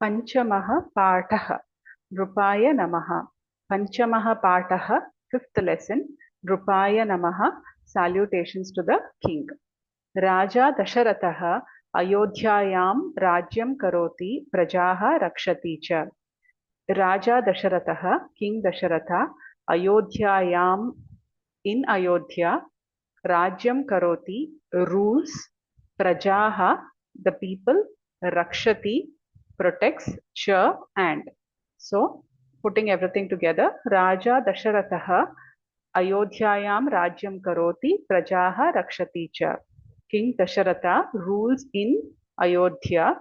पञ्चमः पाठः नृपाय नमः। पञ्चमः पाठः fifth lesson नृपाय नमः salutations to the king. राजा दशरथः अयोध्यायां राज्यं करोति प्रजाः रक्षति च. राजा दशरथः किंग दशरथ अयोध्यायां in Ayodhya राज्यं करोति rules प्रजाः the people rakshati protects cha and. So putting everything together, Raja Dasharatha Ayodhyayam Rajyam Karoti Prajaha Rakshati cha. King Dasharatha rules in Ayodhya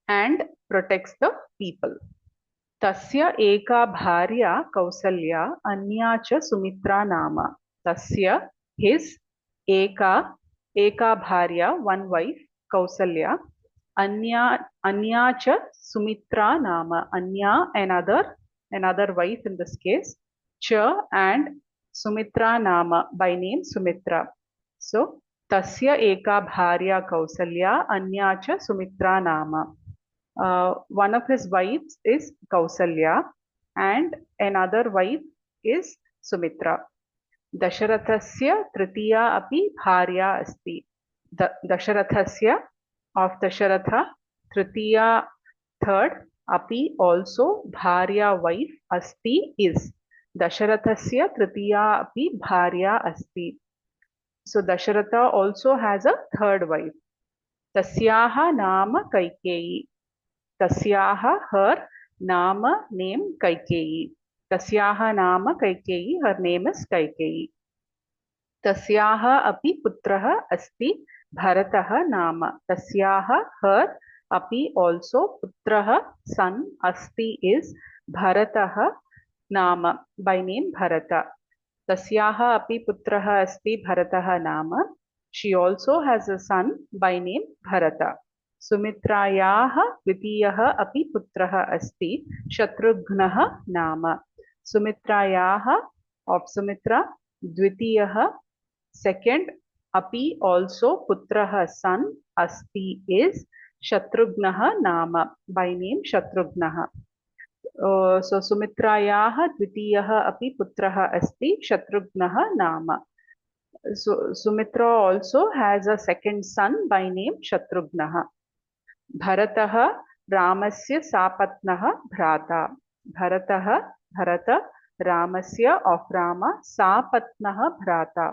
and protects the people. तस्य एका भार्या कौसल्या अन्या च सुमित्रा नाम. तस्य his एका भार्या one wife Kausalya anya cha sumitra nama. Anya another wife in this case, cha and sumitra nama by name Sumitra. So tasya eka bharya kausalya anya cha sumitra nama. One of his wives is Kausalya and another wife is Sumitra. Dasharathasya tritiya api bharya asti. Dasharathasya of Dasharatha tritiya third api also bharya wife asti is. Dasharathasya tritiya api bharya asti. So Dasharatha also has a third wife. Tasyaha nama Kaikeyi. Tasyaha her nama name Kaikeyi. Tasyaha nama Kaikeyi, her name is Kaikeyi. Tasyaha api putraha asti Bharataha nama. Tasyaha her api also putraha son asti is Bharataha nama by name Bharata. Tasyaha api putraha asti Bharataha nama. She also has a son by name Bharata. Sumitrayaha dvitiyaha api putraha asti Shatrugnaha nama. Sumitrayaha of Sumitra dvitiyaha second api also putraha son asti is Shatrugnaha nama by name Shatrugnaha. So Sumitrayaha dvitiyaha api putraha asti Shatrugnaha nama. So Sumitra also has a second son by name Shatrugnaha. Bharataha Ramasya sapatnaha bhrata. Bharata Ramasya of Rama sapatnaha bhrata.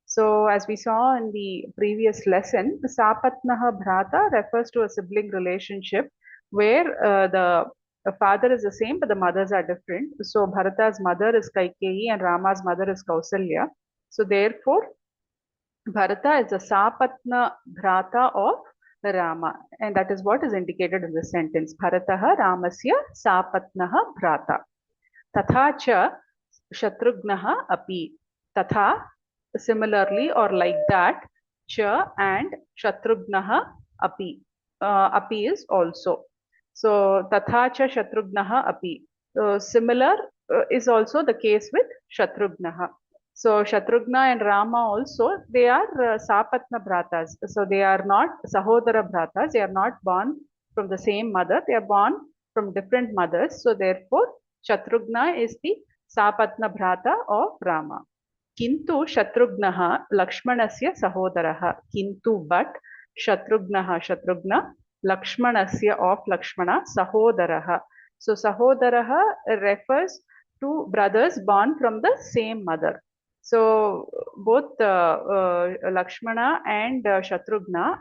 So as we saw in the previous lesson, the sapatnaha bhrata refers to a sibling relationship where the father is the same but the mothers are different. So Bharata's mother is Kaikeyi and Rama's mother is Kausalya. So therefore, Bharata is a sapatna bhrata of Rama, and that is what is indicated in this sentence. Bharataha Ramasya sapatnaha bhrata. Tatha cha Shatrugnaha api. Tatha, similarly or like that, cha and Shatrugnaha api. Api is also. So Tatha cha Shatrugnaha api. Similar is also the case with Shatrugnaha. So Shatrughna and Rama also, they are Sapatna Bhratas. So they are not Sahodara Bhratas. They are not born from the same mother. They are born from different mothers. So therefore, Shatrughna is the Sapatna Bhrata of Rama. Kintu Shatrughnaha Lakshmanasya Sahodaraha. Kintu but Shatrughna Lakshmanasya of Lakshmana Sahodaraha. So Sahodaraha refers to brothers born from the same mother. So both Lakshmana and Shatrughna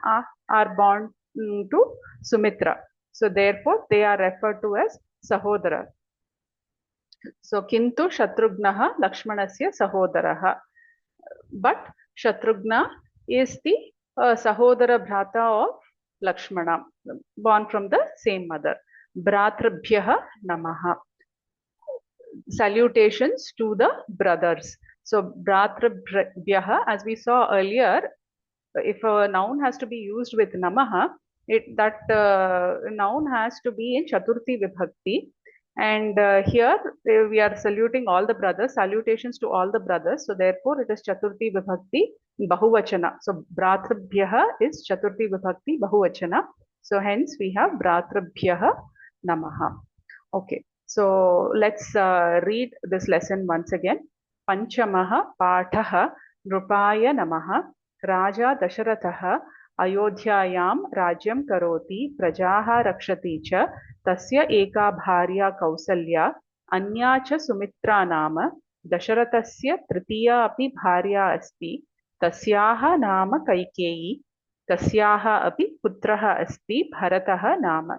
are born to Sumitra. So therefore they are referred to as Sahodara. So Kintu Shatrughnaha Lakshmanasya Sahodaraha. But Shatrughna is the Sahodara Bhrata of Lakshmana, born from the same mother. Bhratrabhyaha Namaha. Salutations to the brothers. So Bhratrabhyaha, as we saw earlier, if a noun has to be used with Namaha, that noun has to be in Chaturthi Vibhakti. And here we are saluting all the brothers, salutations to all the brothers. So therefore it is Chaturthi Vibhakti Bahuvachana. So Bhratrabhyaha is Chaturthi Vibhakti Bahuvachana. So hence we have Bhratrabhyah Namaha. Okay, so let's read this lesson once again. Panchamaha Pathaha Nrupaya Namaha. Raja Dasharatha Ayodhyayam Rajyam Karoti Prajaha Rakshati Cha Tasya Eka Bharya Kausalya Anya Cha Sumitra Nama Dasharatasya Tritiya Api Bharya Asti Tasyaha Nama Kaikeyi Tasyaha Api Putraha Asti Bharataha Nama.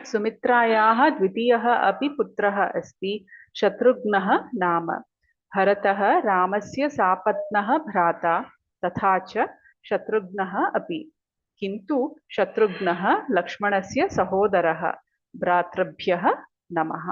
सुमित्रायाः द्वितीयः अपि पुत्रः अस्ति शत्रुघ्नः नाम। भरतः रामस्य सापत्नः भ्राता तथा च शत्रुघ्नः अपि, किन्तु शत्रुघ्नः लक्ष्मणस्य सहोदरः। भ्रातृभ्यः नमः।